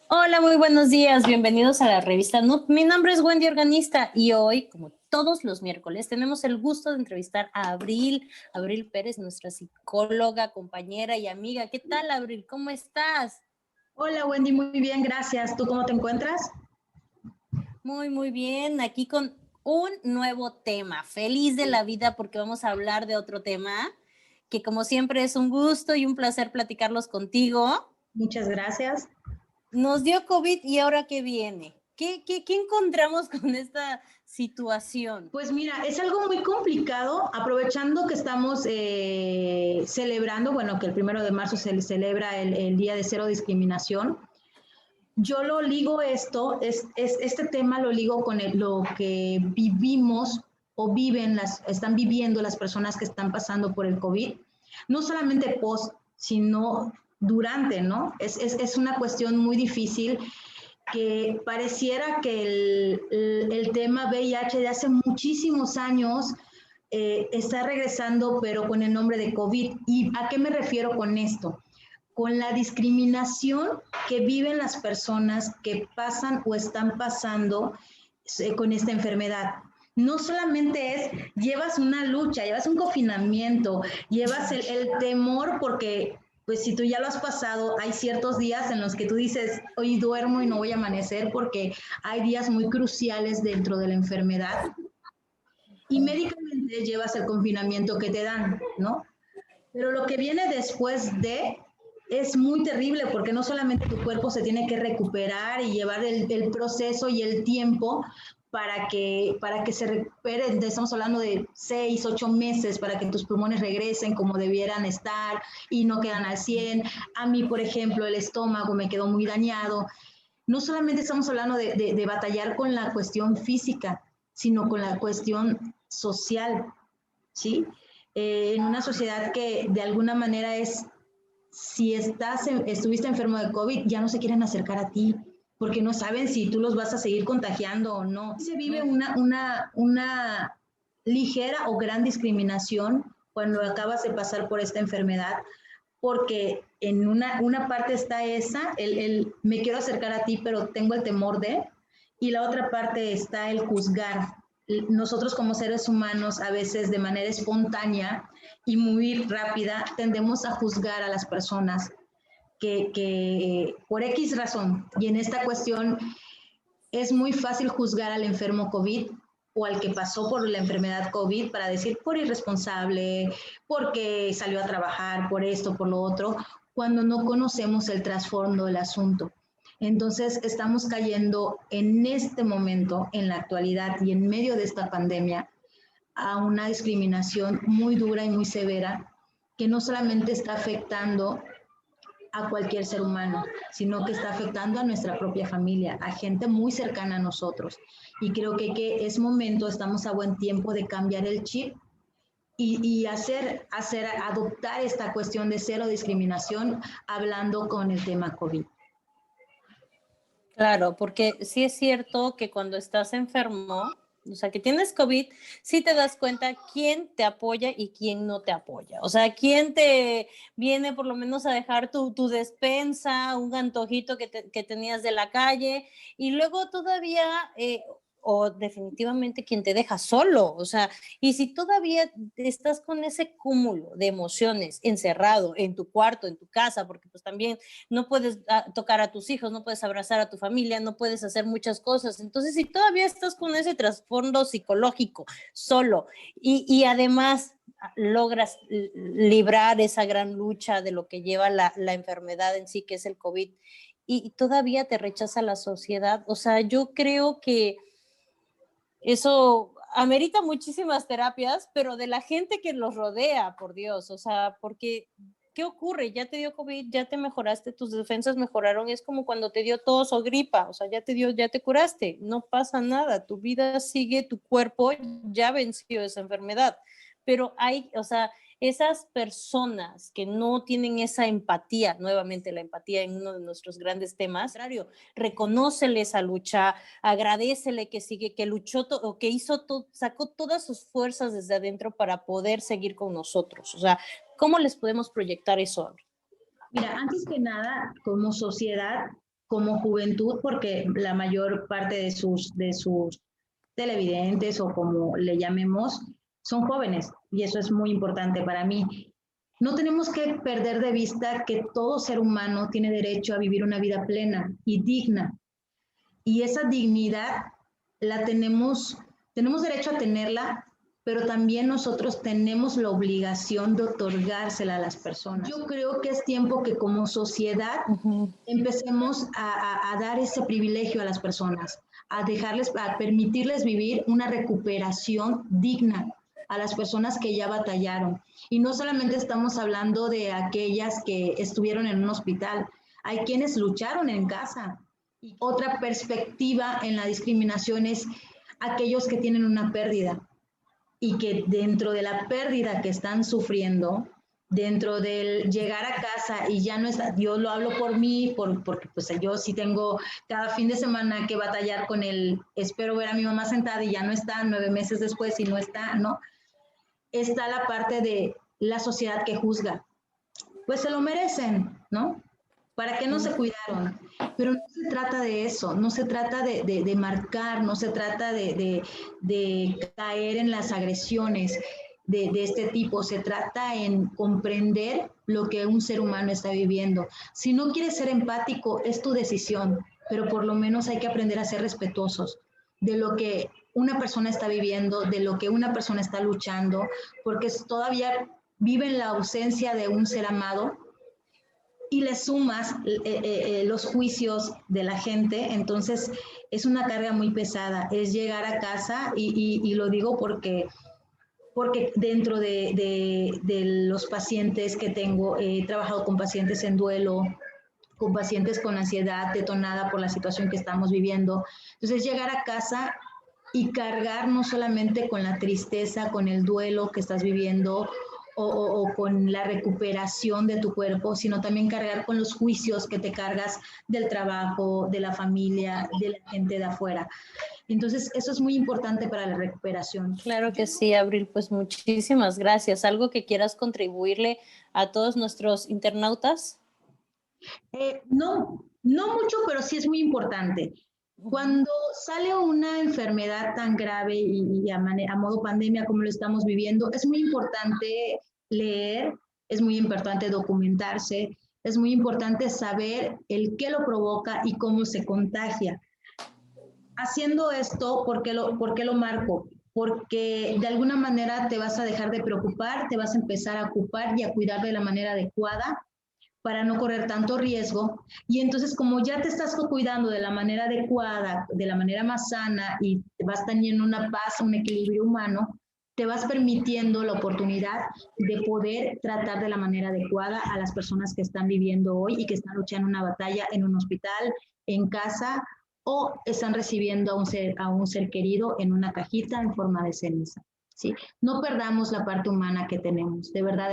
Hola, muy buenos días. Bienvenidos a la revista NUT. Mi nombre es Wendy Organista y hoy, como todos los miércoles, tenemos el gusto de entrevistar a Abril Pérez, nuestra psicóloga, compañera y amiga. ¿Qué tal, Abril? ¿Cómo estás? Hola Wendy, muy bien, gracias. ¿Tú cómo te encuentras? Muy bien. Aquí con un nuevo tema. Feliz de la vida porque vamos a hablar de otro tema que, como siempre, es un gusto y un placer platicarlos contigo. Muchas gracias. Nos dio COVID y ahora qué viene. ¿Qué encontramos con esta situación? Pues mira, es algo muy complicado, aprovechando que estamos celebrando, bueno, que el 1 de marzo se celebra el Día de Cero Discriminación. Yo lo ligo este tema lo ligo con lo que vivimos o están viviendo las personas que están pasando por el COVID, no solamente post, sino durante, ¿no? Es una cuestión muy difícil que pareciera que el tema VIH de hace muchísimos años está regresando, pero con el nombre de COVID. ¿Y a qué me refiero con esto? Con la discriminación que viven las personas que pasan o están pasando con esta enfermedad. No solamente llevas una lucha, llevas un confinamiento, llevas el temor porque pues si tú ya lo has pasado, hay ciertos días en los que tú dices, hoy duermo y no voy a amanecer porque hay días muy cruciales dentro de la enfermedad y médicamente llevas el confinamiento que te dan, ¿no? Pero lo que viene después de es muy terrible porque no solamente tu cuerpo se tiene que recuperar y llevar el proceso y el tiempo para que se recupere, estamos hablando de 6, 8 meses para que tus pulmones regresen como debieran estar y no quedan al 100. A mí, por ejemplo, el estómago me quedó muy dañado. No solamente estamos hablando de batallar con la cuestión física, sino con la cuestión social, ¿sí? En una sociedad que de alguna manera si estuviste enfermo de COVID, ya no se quieren acercar a ti, porque no saben si tú los vas a seguir contagiando o no. Se vive una ligera o gran discriminación cuando acabas de pasar por esta enfermedad, porque en una parte está me quiero acercar a ti, pero tengo el temor y la otra parte está el juzgar. Nosotros como seres humanos, a veces de manera espontánea y muy rápida, tendemos a juzgar a las personas que por X razón, y en esta cuestión es muy fácil juzgar al enfermo COVID o al que pasó por la enfermedad COVID para decir por irresponsable, porque salió a trabajar, por esto, por lo otro, cuando no conocemos el trasfondo del asunto. Entonces estamos cayendo en este momento, en la actualidad y en medio de esta pandemia, a una discriminación muy dura y muy severa que no solamente está afectando a cualquier ser humano, sino que está afectando a nuestra propia familia, a gente muy cercana a nosotros. Y creo que es momento, estamos a buen tiempo de cambiar el chip y adoptar esta cuestión de cero discriminación hablando con el tema COVID. Claro, porque sí es cierto que cuando estás enfermo, o sea, que tienes COVID, sí te das cuenta quién te apoya y quién no te apoya. O sea, quién te viene por lo menos a dejar tu despensa, un antojito que tenías de la calle, y luego todavía, o definitivamente quien te deja solo. O sea, y si todavía estás con ese cúmulo de emociones encerrado en tu cuarto, en tu casa, porque pues también no puedes tocar a tus hijos, no puedes abrazar a tu familia, no puedes hacer muchas cosas. Entonces, si todavía estás con ese trasfondo psicológico solo y además logras librar esa gran lucha de lo que lleva la enfermedad en sí, que es el COVID, y todavía te rechaza la sociedad, o sea, yo creo que eso amerita muchísimas terapias, pero de la gente que los rodea, por Dios, o sea, porque ¿qué ocurre? Ya te dio COVID, ya te mejoraste, tus defensas mejoraron, es como cuando te dio tos o gripa, o sea, ya te dio, ya te curaste, no pasa nada, tu vida sigue, tu cuerpo ya venció esa enfermedad, pero hay, o sea, esas personas que no tienen esa empatía, nuevamente la empatía en uno de nuestros grandes temas, contrario, reconócele esa lucha, agradecele que sigue, que luchó o que hizo todo, sacó todas sus fuerzas desde adentro para poder seguir con nosotros. O sea, ¿cómo les podemos proyectar eso? Mira, antes que nada, como sociedad, como juventud, porque la mayor parte de sus televidentes o como le llamemos, son jóvenes y eso es muy importante para mí. No tenemos que perder de vista que todo ser humano tiene derecho a vivir una vida plena y digna. Y esa dignidad la tenemos derecho a tenerla, pero también nosotros tenemos la obligación de otorgársela a las personas. Yo creo que es tiempo que como sociedad empecemos a dar ese privilegio a las personas, a permitirles vivir una recuperación digna a las personas que ya batallaron. Y no solamente estamos hablando de aquellas que estuvieron en un hospital, hay quienes lucharon en casa. Y otra perspectiva en la discriminación es aquellos que tienen una pérdida y que dentro de la pérdida que están sufriendo, dentro del llegar a casa y ya no está, yo lo hablo por mí, porque pues yo sí tengo cada fin de semana que batallar con el, espero ver a mi mamá sentada y ya no está, 9 meses después y no está, ¿no? Está la parte de la sociedad que juzga, pues se lo merecen, ¿no? ¿Para qué no se cuidaron? Pero no se trata de eso, no se trata de marcar, no se trata de caer en las agresiones de este tipo, se trata en comprender lo que un ser humano está viviendo. Si no quieres ser empático, es tu decisión, pero por lo menos hay que aprender a ser respetuosos de lo que una persona está viviendo, de lo que una persona está luchando, porque todavía vive en la ausencia de un ser amado y le sumas los juicios de la gente, entonces es una carga muy pesada, es llegar a casa y lo digo porque dentro de los pacientes que tengo, he trabajado con pacientes en duelo, con pacientes con ansiedad detonada por la situación que estamos viviendo. Entonces llegar a casa y cargar no solamente con la tristeza, con el duelo que estás viviendo, o con la recuperación de tu cuerpo, sino también cargar con los juicios que te cargas del trabajo, de la familia, de la gente de afuera. Entonces, eso es muy importante para la recuperación. Claro que sí, Abril, pues muchísimas gracias. ¿Algo que quieras contribuirle a todos nuestros internautas? No mucho, pero sí es muy importante. Cuando sale una enfermedad tan grave y a modo pandemia como lo estamos viviendo, es muy importante leer, es muy importante documentarse, es muy importante saber el qué lo provoca y cómo se contagia. Haciendo esto, por qué lo marco? Porque de alguna manera te vas a dejar de preocupar, te vas a empezar a ocupar y a cuidar de la manera adecuada para no correr tanto riesgo. Y entonces, como ya te estás cuidando de la manera adecuada, de la manera más sana y vas teniendo una paz, un equilibrio humano, te vas permitiendo la oportunidad de poder tratar de la manera adecuada a las personas que están viviendo hoy y que están luchando una batalla en un hospital, en casa o están recibiendo a un ser querido en una cajita en forma de ceniza. ¿Sí? No perdamos la parte humana que tenemos. De verdad,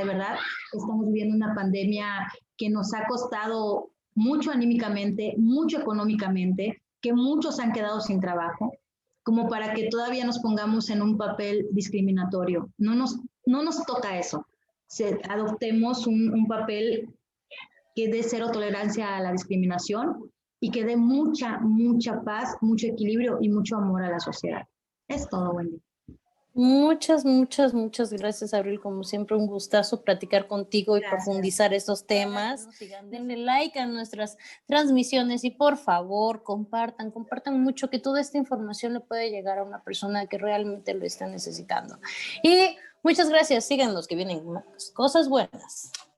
estamos viviendo una pandemia que nos ha costado mucho anímicamente, mucho económicamente, que muchos han quedado sin trabajo, como para que todavía nos pongamos en un papel discriminatorio. No nos toca eso. Adoptemos un papel que dé cero tolerancia a la discriminación y que dé mucha paz, mucho equilibrio y mucho amor a la sociedad. Es todo, Wendy. Muchas gracias, Abril. Como siempre, un gustazo platicar contigo y profundizar estos temas. Denle like a nuestras transmisiones y por favor compartan mucho, que toda esta información le puede llegar a una persona que realmente lo está necesitando. Y muchas gracias, síganos que vienen más cosas buenas.